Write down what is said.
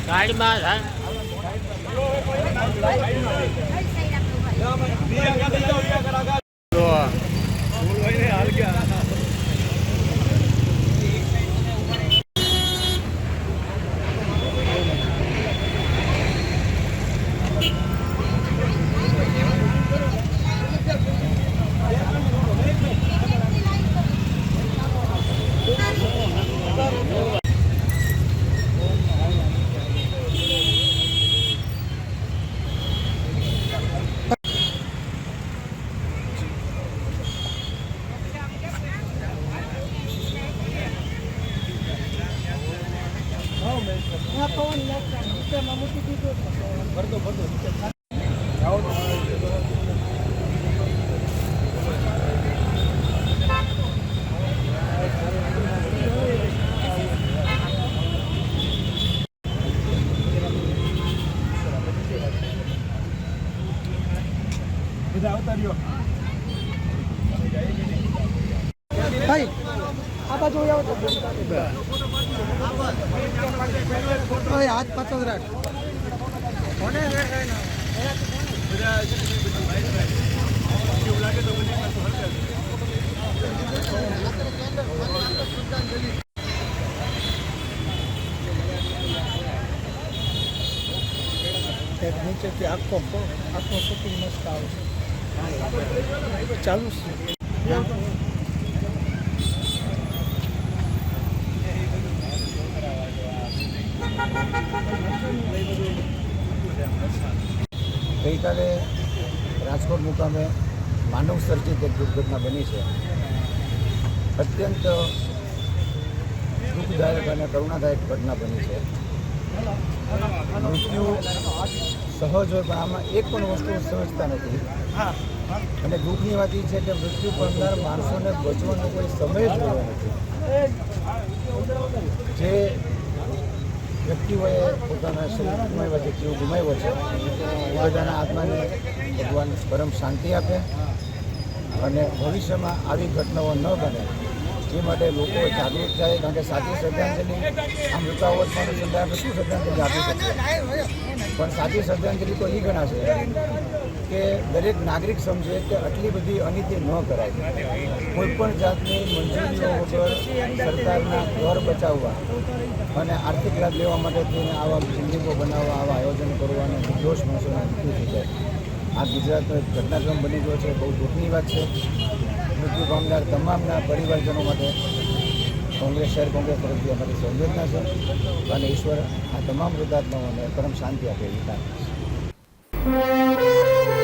ગાડીમાં ભાઈ આ બાજુ આવો તો હાથ પાછળ રાખ નીચેથી આખો શૂટિંગ મસ્ત આવે છે ચાલુ છે ગઈકાલે રાજકોટ મુકામે માનવ સર્જિત એક દુર્ઘટના બની છે. અત્યંત દુઃખદાયક અને કરુણાદાયક ઘટના બની છે. મૃત્યુ સહજ હોય પણ આમાં એક પણ વસ્તુ સમજતા નથી અને દુઃખની વાત એ છે કે મૃત્યુ પામનાર માણસોને બચવાનો કોઈ સમય જ રહ્યો નથી. જે વ્યક્તિઓએ પોતાના શરીર ગુમાવ્યા છે, જીવ ગુમાવ્યો છે, એ બધાના આત્માને ભગવાન પરમ શાંતિ આપે અને ભવિષ્યમાં આવી ઘટનાઓ ન બને એ માટે લોકો જાગૃત થાય. કારણ કે સાચી શ્રદ્ધાંજલિ આ મૃતાવત માણસ આપણે શું શ્રદ્ધાંજલિ આપી શકીએ, પણ સાચી શ્રદ્ધાંજલિ તો એ ગણાશે કે દરેક નાગરિક સમજે કે આટલી બધી અનીતિ ન કરાય. કોઈપણ જાતની મંજૂરીઓ વગર સરકારના ઘર બચાવવા અને આર્થિક લાભ લેવા માટે થઈને આવા બિલ્ડિંગો બનાવવા, આવા આયોજન કરવાનો નિર્દોષ માણસોને મૃત્યુ થઈ જાય. આ ગુજરાતનો એક ઘટનાક્રમ બની ગયો છે. બહુ દુઃખની વાત છે. મૃત્યુ પામનાર તમામના પરિવારજનો માટે શહેર કોંગ્રેસ તરફથી અમારી સંવેદના છે અને ઈશ્વર આ તમામ મૃતાત્માઓને પરમ શાંતિ આપે એવી પ્રાર્થના છે.